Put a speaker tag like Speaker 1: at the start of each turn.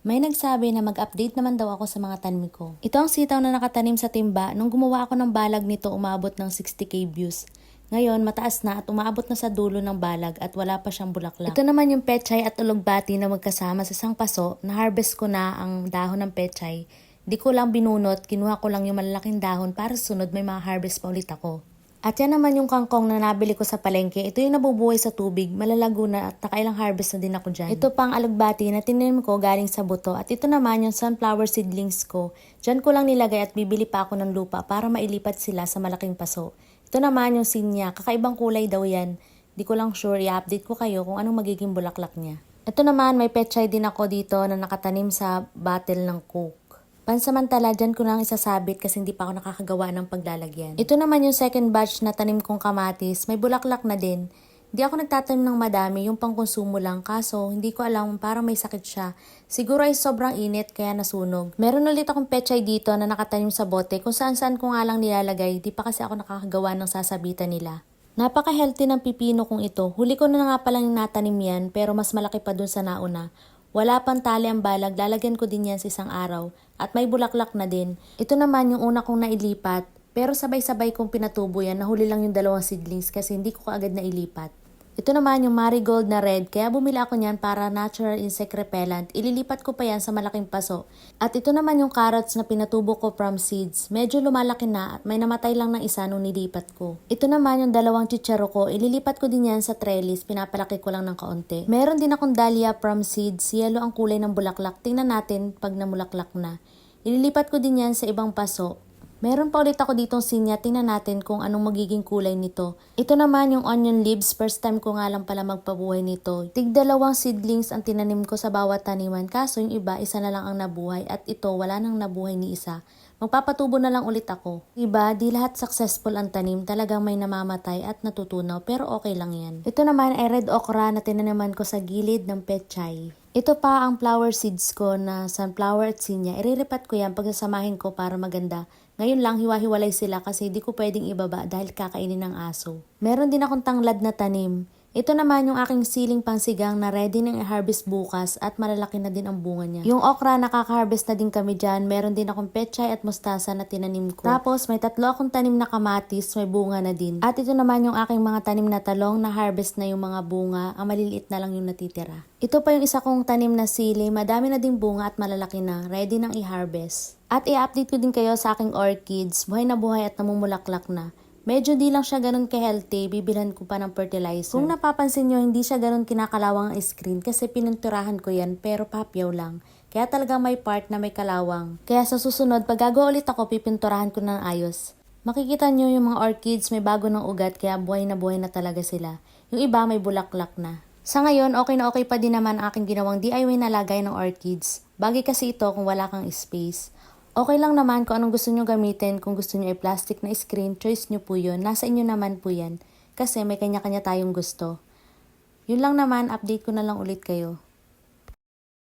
Speaker 1: May nagsabi na mag-update naman daw ako sa mga tanim ko. Ito ang sitaw na nakatanim sa timba. Nung gumawa ako ng balag nito, umabot ng 60k views. Ngayon, mataas na at umaabot na sa dulo ng balag at wala pa siyang bulaklak. Ito naman yung pechay at ulugbati na magkasama sa isang paso. Na-harvest ko na ang dahon ng pechay. Di ko lang binunot, kinuha ko lang yung malalaking dahon para sunod may ma-harvest pa ulit ako. At yan naman yung kangkong na nabili ko sa palengke. Ito yung nabubuhay sa tubig, malalago na at nakailang harvest na din ako dyan. Ito pang alugbati na tinanim ko galing sa buto. At ito naman yung sunflower seedlings ko. Dyan ko lang nilagay at bibili pa ako ng lupa para mailipat sila sa malaking paso. Ito naman yung sinya, kakaibang kulay daw yan. Di ko lang sure, i-update ko kayo kung anong magiging bulaklak niya. Ito naman, may pechay din ako dito na nakatanim sa bottle ng Coke. Pansamantala, dyan ko lang isasabit kasi hindi pa ako nakakagawa ng paglalagyan. Ito naman yung second batch na tanim kong kamatis. May bulaklak na din. Hindi ako nagtatanim ng madami, yung pangkonsumo lang. Kaso, hindi ko alam parang may sakit siya. Siguro ay sobrang init kaya nasunog. Meron ulit akong pechay dito na nakatanim sa bote kung saan-saan ko nga lang nilalagay. Di pa kasi ako nakakagawa ng sasabitan nila. Napaka-healthy ng pipino kong ito. Huli ko na nga palang natanim yan pero mas malaki pa dun sa nauna. Wala pang tali ang balag, lalagyan ko din yan sa isang araw. At may bulaklak na din. Ito naman yung una kong nailipat. Pero sabay-sabay kong pinatubo yan. Nahuli lang yung dalawang seedlings kasi hindi ko kaagad nailipat. Ito naman yung marigold na red. Kaya bumili ako niyan para natural insect repellent. Ililipat ko pa yan sa malaking paso. At ito naman yung carrots na pinatubo ko from seeds. Medyo lumalaki na at may namatay lang ng isa nung nilipat ko. Ito naman yung dalawang chicharo ko. Ililipat ko din yan sa trellis. Pinapalaki ko lang ng kaunti. Meron din akong dahlia from seeds. Yellow ang kulay ng bulaklak. Tingnan natin pag namulaklak na. Ililipat ko din yan sa ibang paso. Meron pa ulit ako ditong sinya, tingnan natin kung anong magiging kulay nito. Ito naman yung onion leaves, first time ko nga lang pala magpabuhay nito. Tig-dalawang seedlings ang tinanim ko sa bawat taniman, kaso yung iba, isa na lang ang nabuhay at ito wala nang nabuhay ni isa. Magpapatubo na lang ulit ako. Iba, di lahat successful ang tanim, talagang may namamatay at natutunaw pero okay lang yan. Ito naman ay red okra na tinaniman ko sa gilid ng pechay. Ito pa ang flower seeds ko na sunflower at sinya. Iriripat ko yan pagsasamahin ko para maganda. Ngayon lang hiwa-hiwalay sila kasi di ko pwedeng ibaba dahil kakainin ng aso. Meron din akong tanglad na tanim. Ito naman yung aking siling pangsigang na ready nang i-harvest bukas at malalaki na din ang bunga niya. Yung okra nakaka-harvest na din kami dyan. Meron din akong pechay at mustasa na tinanim ko. Tapos may 3 akong tanim na kamatis, may bunga na din. At ito naman yung aking mga tanim na talong na harvest na yung mga bunga. Ang maliliit na lang yung natitira. Ito pa yung isa kong tanim na sili. Madami na ding bunga at malalaki na. Ready nang i-harvest. At i-update ko din kayo sa aking orchids. Buhay na buhay at namumulaklak na. Medyo di lang siya ganun ka-healthy, bibilhan ko pa ng fertilizer. Kung napapansin nyo, hindi siya ganun kinakalawang ang screen kasi pininturahan ko yan pero papyaw lang. Kaya talagang may part na may kalawang. Kaya sa susunod, pag gagawa ulit ako, pipinturahan ko ng ayos. Makikita nyo yung mga orchids may bago ng ugat kaya buhay na talaga sila. Yung iba may bulaklak na. Sa ngayon, okay na okay pa din naman ang aking ginawang DIY na lagay ng orchids. Bagay kasi ito kung wala kang space. Okay lang naman kung anong gusto nyo gamitin. Kung gusto nyo ay plastic na screen, choice nyo po yun. Nasa inyo naman po yan. Kasi may kanya-kanya tayong gusto. Yun lang naman, update ko na lang ulit kayo.